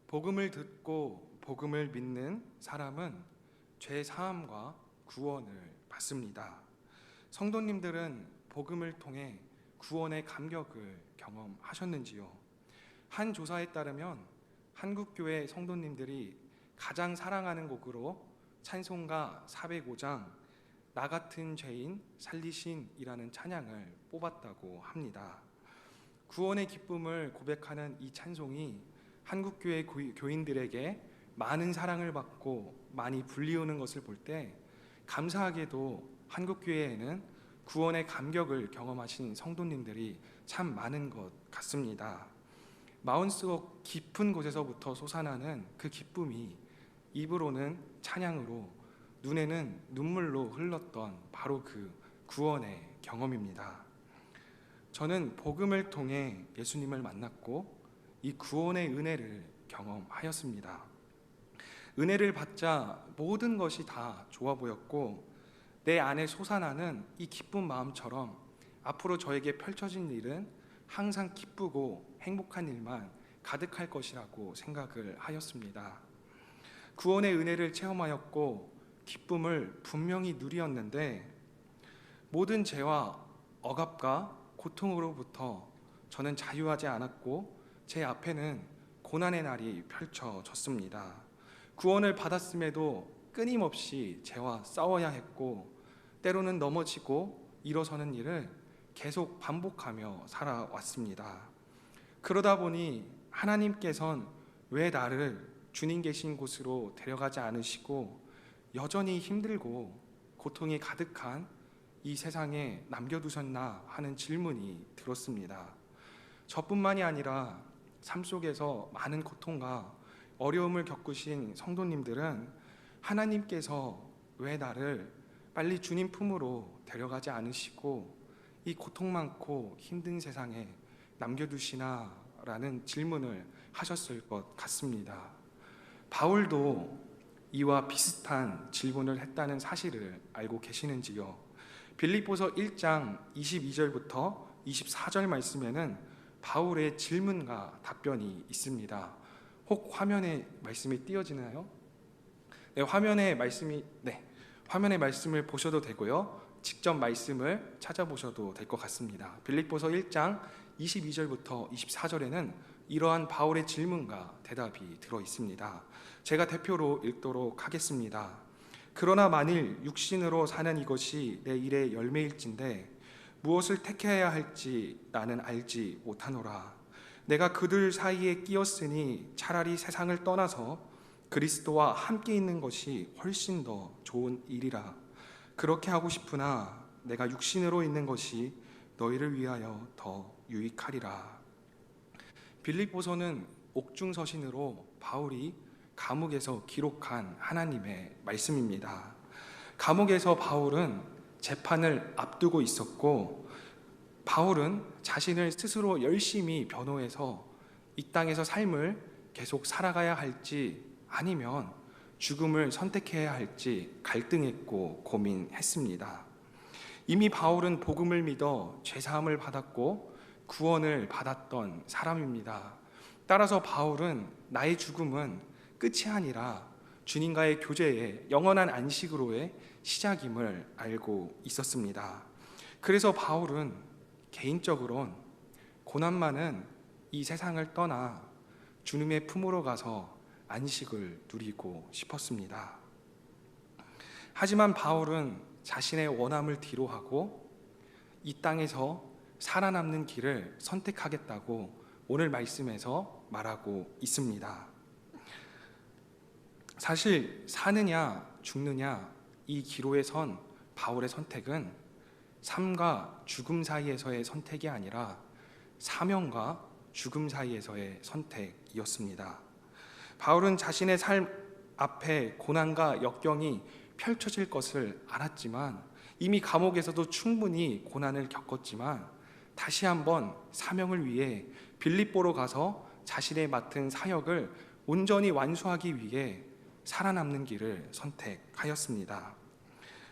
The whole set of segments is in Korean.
복음을 듣고 복음을 믿는 사람은 죄 사함과 구원을 받습니다. 성도님들은 복음을 통해 구원의 감격을 경험하셨는지요? 한 조사에 따르면 한국교회 성도님들이 가장 사랑하는 곡으로 찬송가 405장 나 같은 죄인 살리신이라는 찬양을 뽑았다고 합니다. 구원의 기쁨을 고백하는 이 찬송이 한국교회 교인들에게 많은 사랑을 받고 많이 불리우는 것을 볼 때 감사하게도 한국교회에는 구원의 감격을 경험하신 성도님들이 참 많은 것 같습니다. 마음속 깊은 곳에서부터 솟아나는 그 기쁨이 입으로는 찬양으로 눈에는 눈물로 흘렀던 바로 그 구원의 경험입니다. 저는 복음을 통해 예수님을 만났고 이 구원의 은혜를 경험하였습니다. 은혜를 받자 모든 것이 다 좋아 보였고 내 안에 솟아나는 이 기쁜 마음처럼 앞으로 저에게 펼쳐진 일은 항상 기쁘고 행복한 일만 가득할 것이라고 생각을 하였습니다. 구원의 은혜를 체험하였고 기쁨을 분명히 누리었는데 모든 죄와 억압과 고통으로부터 저는 자유하지 않았고 제 앞에는 고난의 날이 펼쳐졌습니다. 구원을 받았음에도 끊임없이 죄와 싸워야 했고 때로는 넘어지고 일어서는 일을 계속 반복하며 살아왔습니다. 그러다 보니 하나님께서는 왜 나를 주님 계신 곳으로 데려가지 않으시고 여전히 힘들고 고통이 가득한 이 세상에 남겨두셨나 하는 질문이 들었습니다. 저뿐만이 아니라 삶 속에서 많은 고통과 어려움을 겪으신 성도님들은 하나님께서 왜 나를 빨리 주님 품으로 데려가지 않으시고 이 고통 많고 힘든 세상에 남겨두시나 라는 질문을 하셨을 것 같습니다. 바울도 이와 비슷한 질문을 했다는 사실을 알고 계시는지요? 빌립보서 1장 22절부터 24절 말씀에는 바울의 질문과 답변이 있습니다. 혹 화면에 말씀이 띄어지나요? 네, 화면에 말씀을 보셔도 되고요. 직접 말씀을 찾아보셔도 될 것 같습니다. 빌립보서 1장 22절부터 24절에는 이러한 바울의 질문과 대답이 들어 있습니다. 제가 대표로 읽도록 하겠습니다. 그러나 만일 육신으로 사는 이것이 내 일의 열매일진데 무엇을 택해야 할지 나는 알지 못하노라. 내가 그들 사이에 끼었으니 차라리 세상을 떠나서 그리스도와 함께 있는 것이 훨씬 더 좋은 일이라. 그렇게 하고 싶으나 내가 육신으로 있는 것이 너희를 위하여 더 유익하리라. 빌립보서는 옥중서신으로 바울이 감옥에서 기록한 하나님의 말씀입니다. 감옥에서 바울은 재판을 앞두고 있었고 바울은 자신을 스스로 열심히 변호해서 이 땅에서 삶을 계속 살아가야 할지 아니면 죽음을 선택해야 할지 갈등했고 고민했습니다. 이미 바울은 복음을 믿어 죄사함을 받았고 구원을 받았던 사람입니다. 따라서 바울은 나의 죽음은 끝이 아니라 주님과의 교제의 영원한 안식으로의 시작임을 알고 있었습니다. 그래서 바울은 개인적으론 고난 많은 이 세상을 떠나 주님의 품으로 가서 안식을 누리고 싶었습니다. 하지만 바울은 자신의 원함을 뒤로하고 이 땅에서 살아남는 길을 선택하겠다고 오늘 말씀에서 말하고 있습니다. 사실 사느냐 죽느냐 이 기로에 선 바울의 선택은 삶과 죽음 사이에서의 선택이 아니라 사명과 죽음 사이에서의 선택이었습니다. 바울은 자신의 삶 앞에 고난과 역경이 펼쳐질 것을 알았지만 이미 감옥에서도 충분히 고난을 겪었지만 다시 한번 사명을 위해 빌립보로 가서 자신의 맡은 사역을 온전히 완수하기 위해 살아남는 길을 선택하였습니다.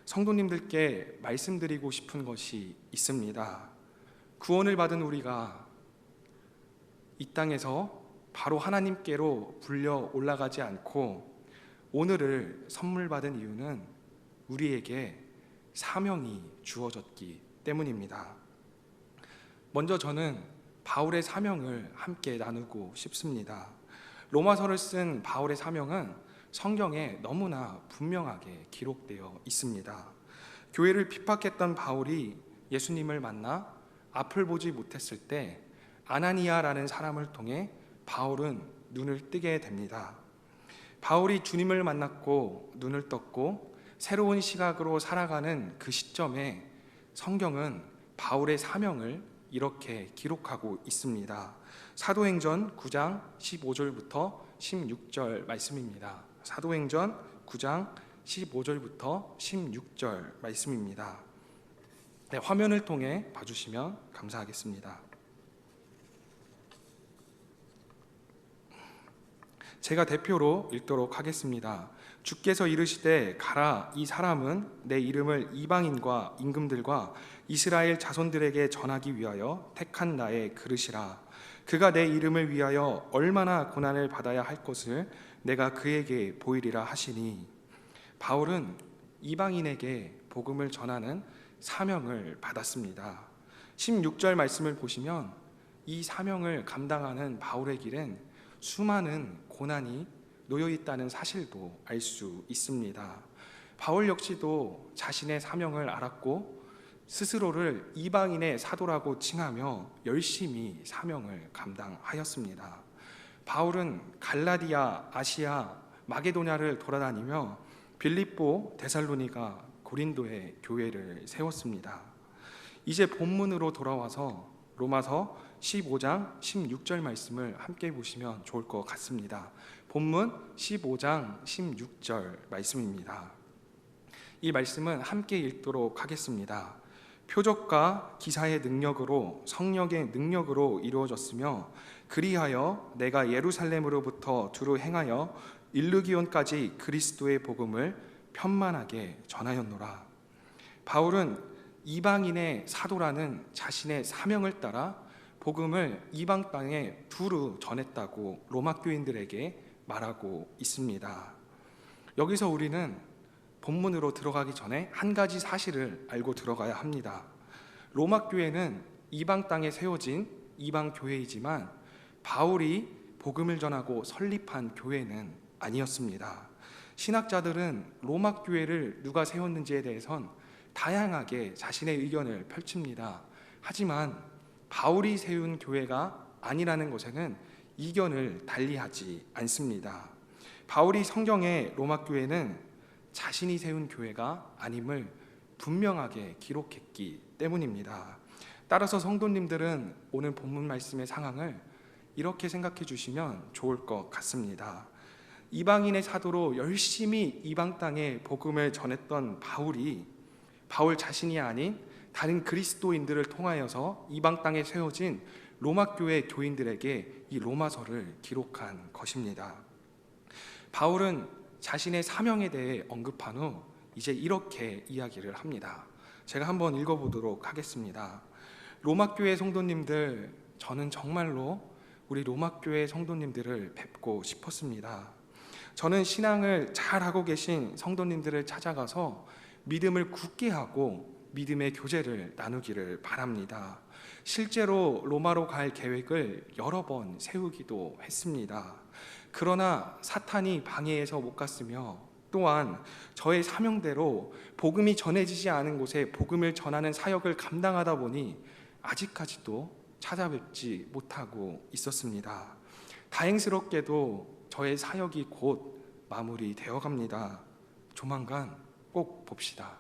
성도님들께 말씀드리고 싶은 것이 있습니다. 구원을 받은 우리가 이 땅에서 바로 하나님께로 불려 올라가지 않고 오늘을 선물 받은 이유는 우리에게 사명이 주어졌기 때문입니다. 먼저 저는 바울의 사명을 함께 나누고 싶습니다. 로마서를 쓴 바울의 사명은 성경에 너무나 분명하게 기록되어 있습니다. 교회를 핍박했던 바울이 예수님을 만나 앞을 보지 못했을 때 아나니아라는 사람을 통해 바울은 눈을 뜨게 됩니다. 바울이 주님을 만났고 눈을 떴고 새로운 시각으로 살아가는 그 시점에 성경은 바울의 사명을 이렇게 기록하고 있습니다. 사도행전 9장 15절부터 16절 말씀입니다. 사도행전 9장 15절부터 16절 말씀입니다. 네, 화면을 통해 봐주시면 감사하겠습니다. 제가 대표로 읽도록 하겠습니다. 주께서 이르시되 가라, 이 사람은 내 이름을 이방인과 임금들과 이스라엘 자손들에게 전하기 위하여 택한 나의 그릇이라. 그가 내 이름을 위하여 얼마나 고난을 받아야 할 것을 내가 그에게 보이리라 하시니, 바울은 이방인에게 복음을 전하는 사명을 받았습니다. 16절 말씀을 보시면 이 사명을 감당하는 바울의 길엔 수많은 고난이 놓여 있다는 사실도 알 수 있습니다. 바울 역시도 자신의 사명을 알았고 스스로를 이방인의 사도라고 칭하며 열심히 사명을 감당하였습니다. 바울은 갈라디아, 아시아, 마게도냐를 돌아다니며 빌립보, 데살로니가, 고린도의 교회를 세웠습니다. 이제 본문으로 돌아와서 로마서 15장 16절 말씀을 함께 보시면 좋을 것 같습니다. 본문 15장 16절 말씀입니다. 이 말씀은 함께 읽도록 하겠습니다. 표적과 기사의 능력으로 성령의 능력으로 이루어졌으며 그리하여 내가 예루살렘으로부터 두루 행하여 일르기온까지 그리스도의 복음을 편만하게 전하였노라. 바울은 이방인의 사도라는 자신의 사명을 따라 복음을 이방 땅에 두루 전했다고 로마 교인들에게 말하고 있습니다. 여기서 우리는 본문으로 들어가기 전에 한 가지 사실을 알고 들어가야 합니다. 로마 교회는 이방 땅에 세워진 이방 교회이지만 바울이 복음을 전하고 설립한 교회는 아니었습니다. 신학자들은 로마 교회를 누가 세웠는지에 대해선 다양하게 자신의 의견을 펼칩니다. 하지만 바울이 세운 교회가 아니라는 것에는 이견을 달리하지 않습니다. 바울이 성경의 로마 교회는 자신이 세운 교회가 아님을 분명하게 기록했기 때문입니다. 따라서 성도님들은 오늘 본문 말씀의 상황을 이렇게 생각해 주시면 좋을 것 같습니다. 이방인의 사도로 열심히 이방 땅에 복음을 전했던 바울 자신이 아닌 다른 그리스도인들을 통하여서 이방 땅에 세워진 로마 교회 교인들에게 이 로마서를 기록한 것입니다. 바울은 자신의 사명에 대해 언급한 후 이제 이렇게 이야기를 합니다. 제가 한번 읽어보도록 하겠습니다. 로마 교회 성도님들, 저는 정말로 우리 로마 교회 성도님들을 뵙고 싶었습니다. 저는 신앙을 잘 하고 계신 성도님들을 찾아가서 믿음을 굳게 하고 믿음의 교제를 나누기를 바랍니다. 실제로 로마로 갈 계획을 여러 번 세우기도 했습니다. 그러나 사탄이 방해해서 못 갔으며 또한 저의 사명대로 복음이 전해지지 않은 곳에 복음을 전하는 사역을 감당하다 보니 아직까지도 찾아뵙지 못하고 있었습니다. 다행스럽게도 저의 사역이 곧 마무리되어 갑니다. 조만간 꼭 봅시다.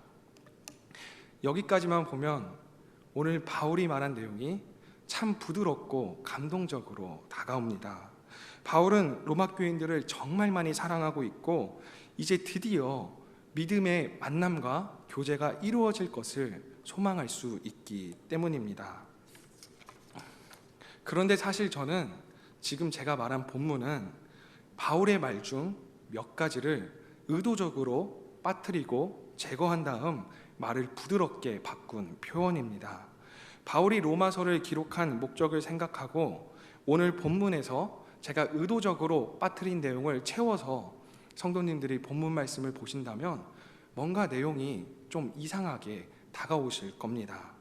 여기까지만 보면 오늘 바울이 말한 내용이 참 부드럽고 감동적으로 다가옵니다. 바울은 로마 교인들을 정말 많이 사랑하고 있고 이제 드디어 믿음의 만남과 교제가 이루어질 것을 소망할 수 있기 때문입니다. 그런데 사실 저는 지금 제가 말한 본문은 바울의 말 중 몇 가지를 의도적으로 빠뜨리고 제거한 다음 말을 부드럽게 바꾼 표현입니다. 바울이 로마서를 기록한 목적을 생각하고 오늘 본문에서 제가 의도적으로 빠뜨린 내용을 채워서 성도님들이 본문 말씀을 보신다면 뭔가 내용이 좀 이상하게 다가오실 겁니다.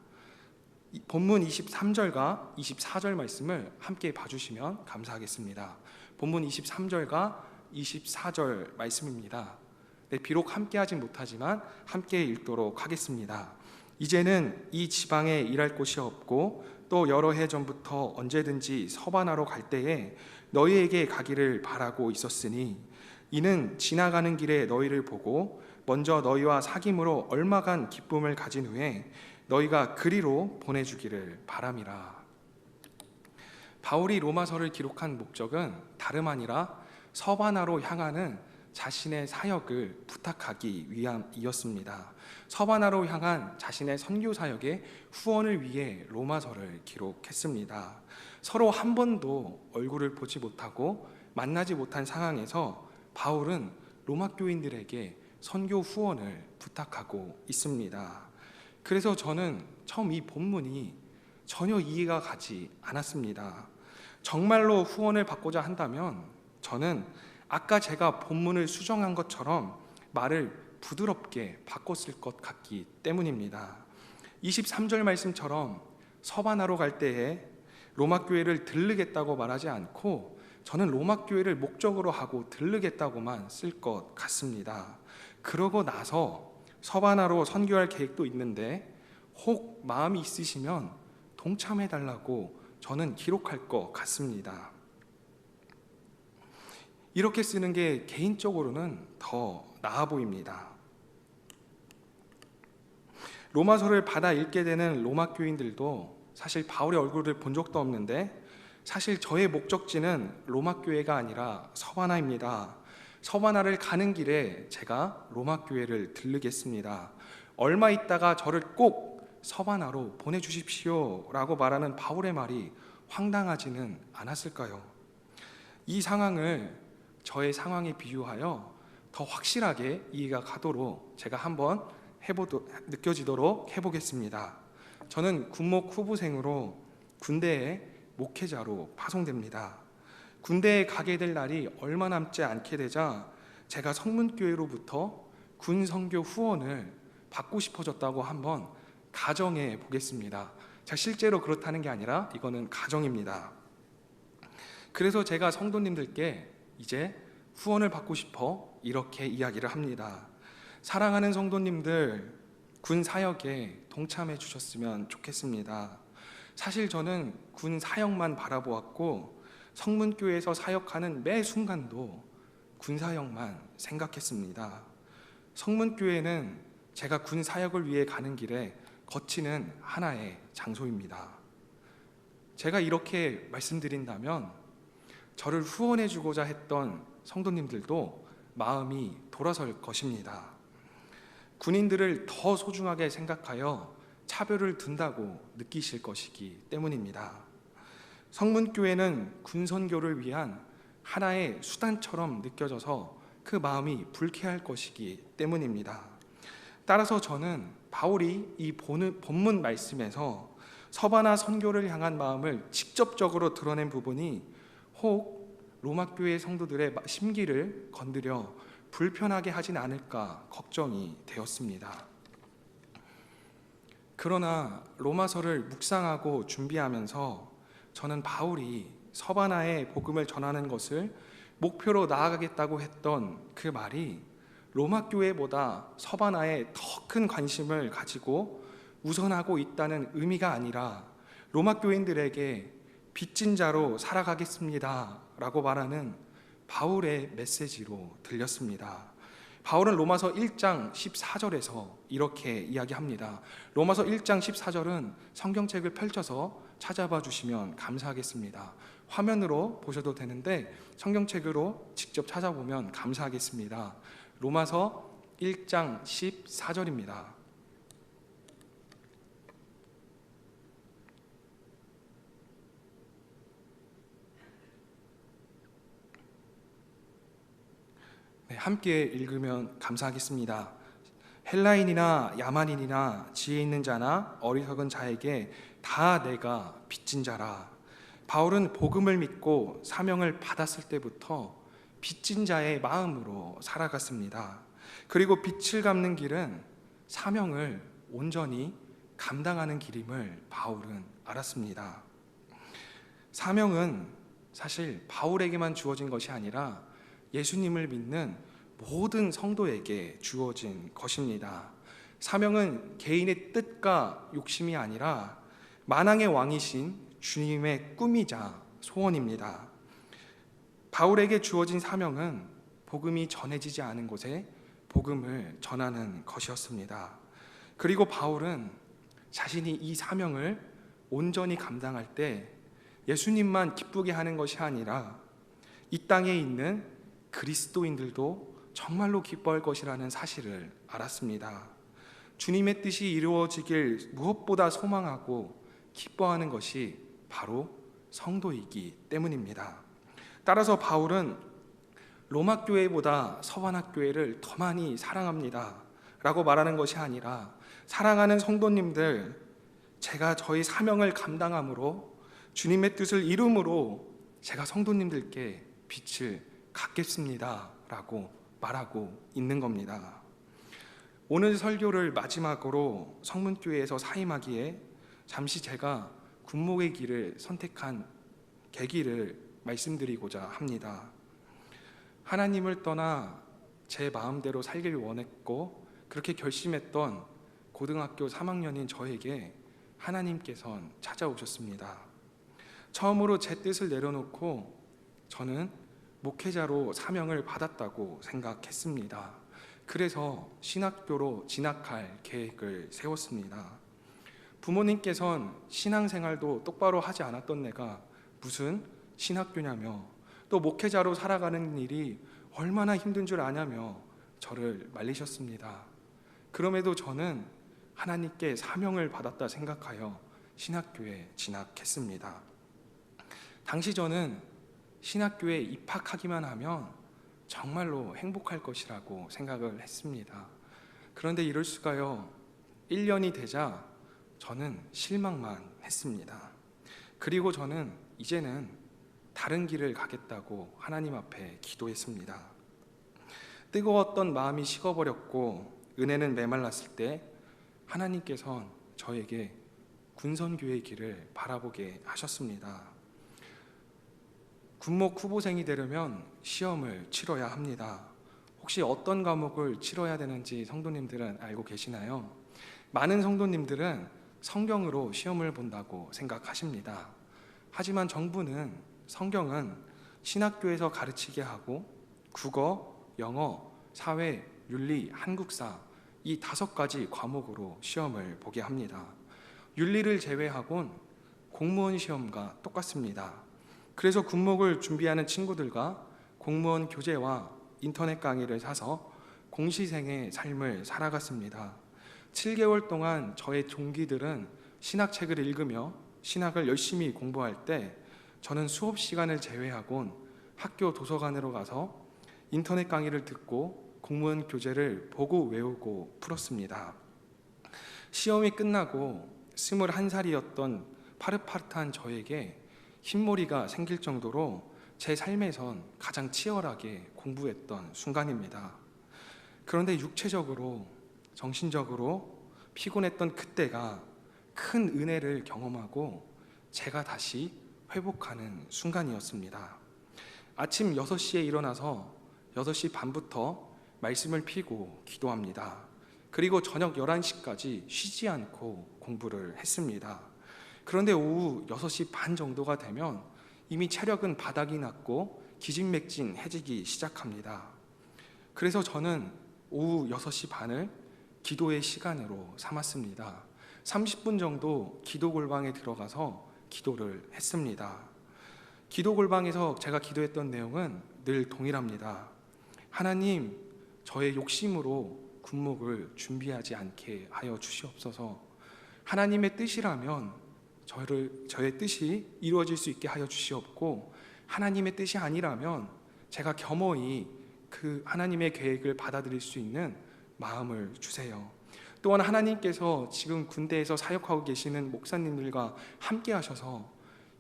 본문 23절과 24절 말씀을 함께 봐주시면 감사하겠습니다. 본문 23절과 24절 말씀입니다. 네, 비록 함께 하진 못하지만 함께 읽도록 하겠습니다. 이제는 이 지방에 일할 곳이 없고 또 여러 해 전부터 언제든지 서반하러 갈 때에 너희에게 가기를 바라고 있었으니 이는 지나가는 길에 너희를 보고 먼저 너희와 사귐으로 얼마간 기쁨을 가진 후에 너희가 그리로 보내주기를 바람이라. 바울이 로마서를 기록한 목적은 다름 아니라 서바나로 향하는 자신의 사역을 부탁하기 위함이었습니다. 서바나로 향한 자신의 선교 사역의 후원을 위해 로마서를 기록했습니다. 서로 한 번도 얼굴을 보지 못하고 만나지 못한 상황에서 바울은 로마 교인들에게 선교 후원을 부탁하고 있습니다. 그래서 저는 처음 이 본문이 전혀 이해가 가지 않았습니다. 정말로 후원을 받고자 한다면 저는 아까 제가 본문을 수정한 것처럼 말을 부드럽게 바꿨을 것 같기 때문입니다. 23절 말씀처럼 서바나로 갈 때에 로마 교회를 들르겠다고 말하지 않고 저는 로마 교회를 목적으로 하고 들르겠다고만 쓸 것 같습니다. 그러고 나서 서바나로 선교할 계획도 있는데 혹 마음이 있으시면 동참해 달라고 저는 기록할 것 같습니다. 이렇게 쓰는 게 개인적으로는 더 나아 보입니다. 로마서를 받아 읽게 되는 로마 교인들도 사실 바울의 얼굴을 본 적도 없는데 사실 저의 목적지는 로마 교회가 아니라 서바나입니다. 서바나를 가는 길에 제가 로마 교회를 들르겠습니다. 얼마 있다가 저를 꼭 서바나로 보내주십시오 라고 말하는 바울의 말이 황당하지는 않았을까요? 이 상황을 저의 상황에 비유하여 더 확실하게 이해가 가도록 제가 한번 느껴지도록 해보겠습니다. 저는 군목 후보생으로 군대에 목회자로 파송됩니다. 군대에 가게 될 날이 얼마 남지 않게 되자 제가 성문교회로부터 군 선교 후원을 받고 싶어졌다고 한번 가정해 보겠습니다. 자, 실제로 그렇다는 게 아니라 이거는 가정입니다. 그래서 제가 성도님들께 이제 후원을 받고 싶어 이렇게 이야기를 합니다. 사랑하는 성도님들, 군 사역에 동참해 주셨으면 좋겠습니다. 사실 저는 군 사역만 바라보았고 성문교회에서 사역하는 매 순간도 군 사역만 생각했습니다. 성문교회는 제가 군 사역을 위해 가는 길에 거치는 하나의 장소입니다. 제가 이렇게 말씀드린다면 저를 후원해 주고자 했던 성도님들도 마음이 돌아설 것입니다. 군인들을 더 소중하게 생각하여 차별을 둔다고 느끼실 것이기 때문입니다. 성문교회는 군선교를 위한 하나의 수단처럼 느껴져서 그 마음이 불쾌할 것이기 때문입니다. 따라서 저는 바울이 이 본문 말씀에서 서바나 선교를 향한 마음을 직접적으로 드러낸 부분이 혹 로마 교회 성도들의 심기를 건드려 불편하게 하진 않을까 걱정이 되었습니다. 그러나 로마서를 묵상하고 준비하면서 저는 바울이 서바나에 복음을 전하는 것을 목표로 나아가겠다고 했던 그 말이 로마 교회보다 서바나에 더 큰 관심을 가지고 우선하고 있다는 의미가 아니라 로마 교인들에게 빚진 자로 살아가겠습니다 라고 말하는 바울의 메시지로 들렸습니다. 바울은 로마서 1장 14절에서 이렇게 이야기합니다. 로마서 1장 14절은 성경책을 펼쳐서 찾아봐 주시면 감사하겠습니다. 화면으로 보셔도 되는데 성경책으로 직접 찾아보면 감사하겠습니다. 로마서 1장 14절입니다. 네, 함께 읽으면 감사하겠습니다. 헬라인이나 야만인이나 지혜 있는 자나 어리석은 자에게 다 내가 빚진 자라. 바울은 복음을 믿고 사명을 받았을 때부터 빚진 자의 마음으로 살아갔습니다. 그리고 빚을 갚는 길은 사명을 온전히 감당하는 길임을 바울은 알았습니다. 사명은 사실 바울에게만 주어진 것이 아니라 예수님을 믿는 모든 성도에게 주어진 것입니다. 사명은 개인의 뜻과 욕심이 아니라 만왕의 왕이신 주님의 꿈이자 소원입니다. 바울에게 주어진 사명은 복음이 전해지지 않은 곳에 복음을 전하는 것이었습니다. 그리고 바울은 자신이 이 사명을 온전히 감당할 때 예수님만 기쁘게 하는 것이 아니라 이 땅에 있는 그리스도인들도 정말로 기뻐할 것이라는 사실을 알았습니다. 주님의 뜻이 이루어지길 무엇보다 소망하고 기뻐하는 것이 바로 성도이기 때문입니다. 따라서 바울은 로마 교회보다 서바나 교회를 더 많이 사랑합니다 라고 말하는 것이 아니라, 사랑하는 성도님들, 제가 저희 사명을 감당함으로 주님의 뜻을 이룸으로 제가 성도님들께 빛을 갚겠습니다 라고 말하고 있는 겁니다. 오늘 설교를 마지막으로 성문교회에서 사임하기에 잠시 제가 군목의 길을 선택한 계기를 말씀드리고자 합니다. 하나님을 떠나 제 마음대로 살길 원했고 그렇게 결심했던 고등학교 3학년인 저에게 하나님께서는 찾아오셨습니다. 처음으로 제 뜻을 내려놓고 저는 목회자로 사명을 받았다고 생각했습니다. 그래서 신학교로 진학할 계획을 세웠습니다. 부모님께서는 신앙생활도 똑바로 하지 않았던 내가 무슨 신학교냐며, 또 목회자로 살아가는 일이 얼마나 힘든 줄 아냐며 저를 말리셨습니다. 그럼에도 저는 하나님께 사명을 받았다 생각하여 신학교에 진학했습니다. 당시 저는 신학교에 입학하기만 하면 정말로 행복할 것이라고 생각을 했습니다. 그런데 이럴 수가요. 1년이 되자 저는 실망만 했습니다. 그리고 저는 이제는 다른 길을 가겠다고 하나님 앞에 기도했습니다. 뜨거웠던 마음이 식어버렸고 은혜는 메말랐을 때 하나님께서는 저에게 군선교의 길을 바라보게 하셨습니다. 군목 후보생이 되려면 시험을 치러야 합니다. 혹시 어떤 과목을 치러야 되는지 성도님들은 알고 계시나요? 많은 성도님들은 성경으로 시험을 본다고 생각하십니다. 하지만 정부는 성경은 신학교에서 가르치게 하고 국어, 영어, 사회, 윤리, 한국사 이 5가지 과목으로 시험을 보게 합니다. 윤리를 제외하곤 공무원 시험과 똑같습니다. 그래서 군목을 준비하는 친구들과 공무원 교재와 인터넷 강의를 사서 공시생의 삶을 살아갔습니다. 7개월 동안 저의 동기들은 신학책을 읽으며 신학을 열심히 공부할 때 저는 수업 시간을 제외하곤 학교 도서관으로 가서 인터넷 강의를 듣고 공무원 교재를 보고 외우고 풀었습니다. 시험이 끝나고 21살이었던 파릇파릇한 저에게 흰머리가 생길 정도로 제 삶에선 가장 치열하게 공부했던 순간입니다. 그런데 육체적으로, 정신적으로 피곤했던 그때가 큰 은혜를 경험하고 제가 다시 회복하는 순간이었습니다. 아침 6시에 일어나서 6시 반부터 말씀을 피고 기도합니다. 그리고 저녁 11시까지 쉬지 않고 공부를 했습니다. 그런데 오후 6시 반 정도가 되면 이미 체력은 바닥이 났고 기진맥진해지기 시작합니다. 그래서 저는 오후 6시 반을 기도의 시간으로 삼았습니다. 30분 정도 기도 골방에 들어가서 기도를 했습니다. 기도 골방에서 제가 기도했던 내용은 늘 동일합니다. 하나님, 저의 욕심으로 군목을 준비하지 않게 하여 주시옵소서. 하나님의 뜻이라면 저의 뜻이 이루어질 수 있게 하여 주시옵고, 하나님의 뜻이 아니라면 제가 겸허히 그 하나님의 계획을 받아들일 수 있는 마음을 주세요. 또한 하나님께서 지금 군대에서 사역하고 계시는 목사님들과 함께 하셔서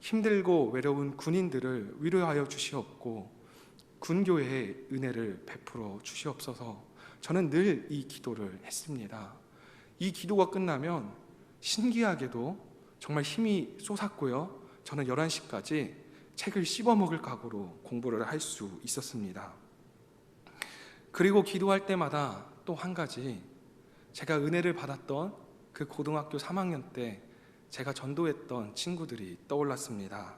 힘들고 외로운 군인들을 위로하여 주시옵고 군교회의 은혜를 베풀어 주시옵소서. 저는 늘 이 기도를 했습니다. 이 기도가 끝나면 신기하게도 정말 힘이 솟았고요. 저는 11시까지 책을 씹어먹을 각오로 공부를 할 수 있었습니다. 그리고 기도할 때마다 또 한 가지, 제가 은혜를 받았던 그 고등학교 3학년 때 제가 전도했던 친구들이 떠올랐습니다.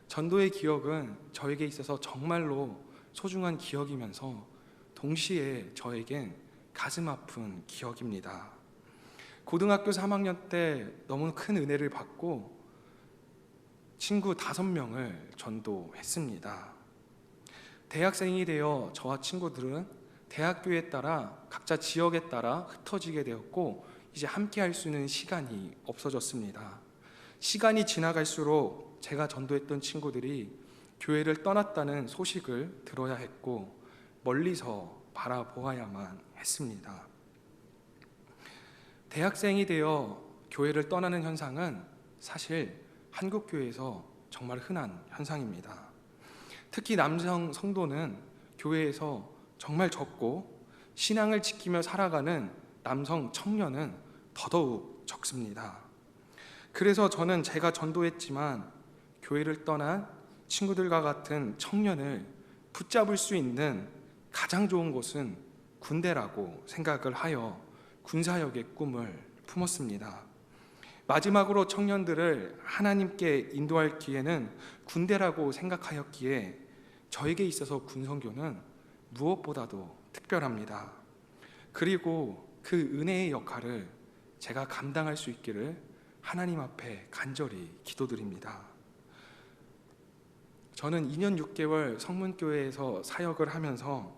전도의 기억은 저에게 있어서 정말로 소중한 기억이면서 동시에 저에겐 가슴 아픈 기억입니다. 고등학교 3학년 때 너무 큰 은혜를 받고 친구 5명을 전도했습니다. 대학생이 되어 저와 친구들은 대학교에 따라 각자 지역에 따라 흩어지게 되었고 이제 함께 할 수 있는 시간이 없어졌습니다. 시간이 지나갈수록 제가 전도했던 친구들이 교회를 떠났다는 소식을 들어야 했고 멀리서 바라보아야만 했습니다. 대학생이 되어 교회를 떠나는 현상은 사실 한국 교회에서 정말 흔한 현상입니다. 특히 남성 성도는 교회에서 정말 적고 신앙을 지키며 살아가는 남성 청년은 더더욱 적습니다. 그래서 저는 제가 전도했지만 교회를 떠난 친구들과 같은 청년을 붙잡을 수 있는 가장 좋은 곳은 군대라고 생각을 하여 군사역의 꿈을 품었습니다. 마지막으로 청년들을 하나님께 인도할 기회는 군대라고 생각하였기에 저에게 있어서 군선교는 무엇보다도 특별합니다. 그리고 그 은혜의 역할을 제가 감당할 수 있기를 하나님 앞에 간절히 기도드립니다. 저는 2년 6개월 성문교회에서 사역을 하면서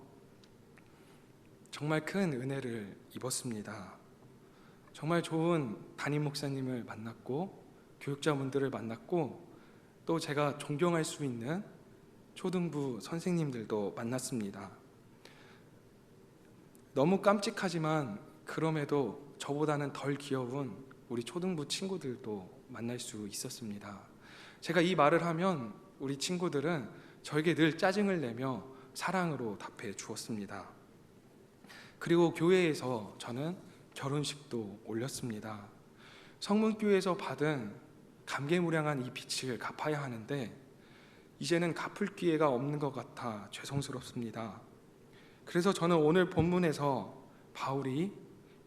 정말 큰 은혜를 입었습니다. 정말 좋은 담임 목사님을 만났고 교육자분들을 만났고 또 제가 존경할 수 있는 초등부 선생님들도 만났습니다. 너무 깜찍하지만 그럼에도 저보다는 덜 귀여운 우리 초등부 친구들도 만날 수 있었습니다. 제가 이 말을 하면 우리 친구들은 저에게 늘 짜증을 내며 사랑으로 답해 주었습니다. 그리고 교회에서 저는 결혼식도 올렸습니다. 성문교회에서 받은 감개무량한 이 빚을 갚아야 하는데 이제는 갚을 기회가 없는 것 같아 죄송스럽습니다. 그래서 저는 오늘 본문에서 바울이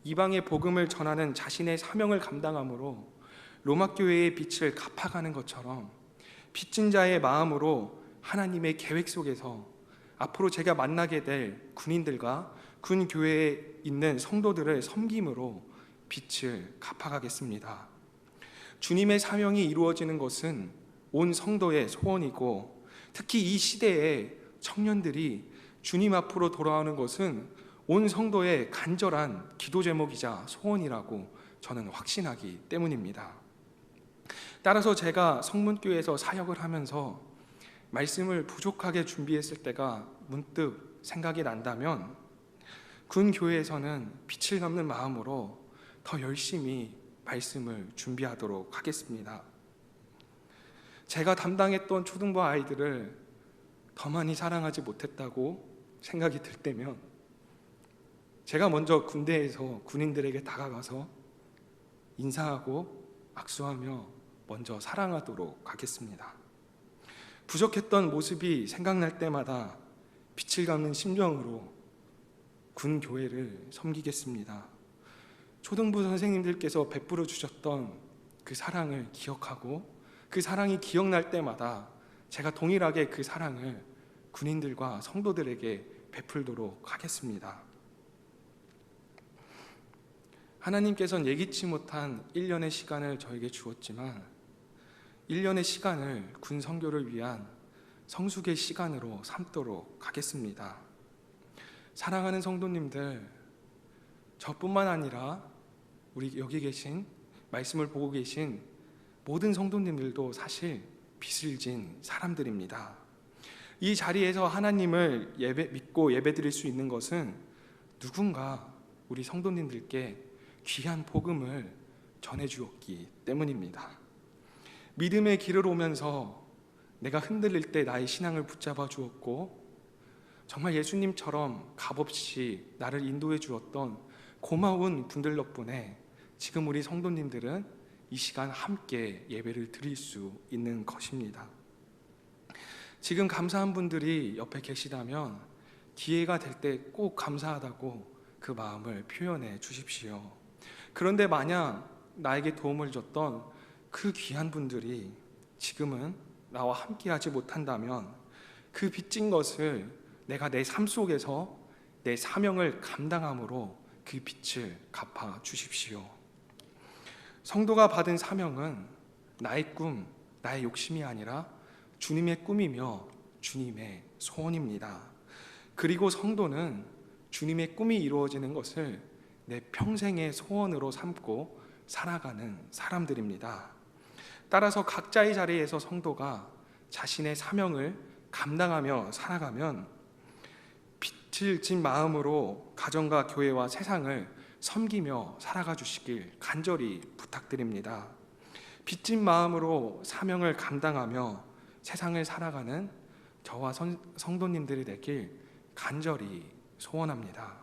이방의 복음을 전하는 자신의 사명을 감당함으로 로마 교회의 빚을 갚아가는 것처럼 빚진 자의 마음으로 하나님의 계획 속에서 앞으로 제가 만나게 될 군인들과 군 교회에 있는 성도들을 섬김으로 빚을 갚아가겠습니다. 주님의 사명이 이루어지는 것은 온 성도의 소원이고 특히 이 시대에 청년들이 주님 앞으로 돌아오는 것은 온 성도의 간절한 기도 제목이자 소원이라고 저는 확신하기 때문입니다. 따라서 제가 성문교회에서 사역을 하면서 말씀을 부족하게 준비했을 때가 문득 생각이 난다면 군 교회에서는 빛을 갚는 마음으로 더 열심히 말씀을 준비하도록 하겠습니다. 제가 담당했던 초등부 아이들을 더 많이 사랑하지 못했다고 생각이 들 때면 제가 먼저 군대에서 군인들에게 다가가서 인사하고 악수하며 먼저 사랑하도록 하겠습니다. 부족했던 모습이 생각날 때마다 빛을 갚는 심정으로 군 교회를 섬기겠습니다. 초등부 선생님들께서 베풀어 주셨던 그 사랑을 기억하고 그 사랑이 기억날 때마다 제가 동일하게 그 사랑을 군인들과 성도들에게 베풀도록 하겠습니다. 하나님께서는 예기치 못한 1년의 시간을 저에게 주었지만 1년의 시간을 군 선교를 위한 성숙의 시간으로 삼도록 하겠습니다. 사랑하는 성도님들, 저뿐만 아니라 우리 여기 계신 말씀을 보고 계신 모든 성도님들도 사실 빚을 진 사람들입니다. 이 자리에서 하나님을 믿고 예배드릴 수 있는 것은 누군가 우리 성도님들께 귀한 복음을 전해주었기 때문입니다. 믿음의 길을 오면서 내가 흔들릴 때 나의 신앙을 붙잡아 주었고, 정말 예수님처럼 값없이 나를 인도해 주었던 고마운 분들 덕분에 지금 우리 성도님들은 이 시간 함께 예배를 드릴 수 있는 것입니다. 지금 감사한 분들이 옆에 계시다면 기회가 될 때 꼭 감사하다고 그 마음을 표현해 주십시오. 그런데 만약 나에게 도움을 줬던 그 귀한 분들이 지금은 나와 함께하지 못한다면 그 빚진 것을 내가 내 삶 속에서 내 사명을 감당함으로 그 빚을 갚아 주십시오. 성도가 받은 사명은 나의 꿈, 나의 욕심이 아니라 주님의 꿈이며 주님의 소원입니다. 그리고 성도는 주님의 꿈이 이루어지는 것을 내 평생의 소원으로 삼고 살아가는 사람들입니다. 따라서 각자의 자리에서 성도가 자신의 사명을 감당하며 살아가면 빛을 진 마음으로 가정과 교회와 세상을 섬기며 살아가 주시길 간절히 부탁드립니다. 빚진 마음으로 사명을 감당하며 세상을 살아가는 저와 성도님들이 되길 간절히 소원합니다.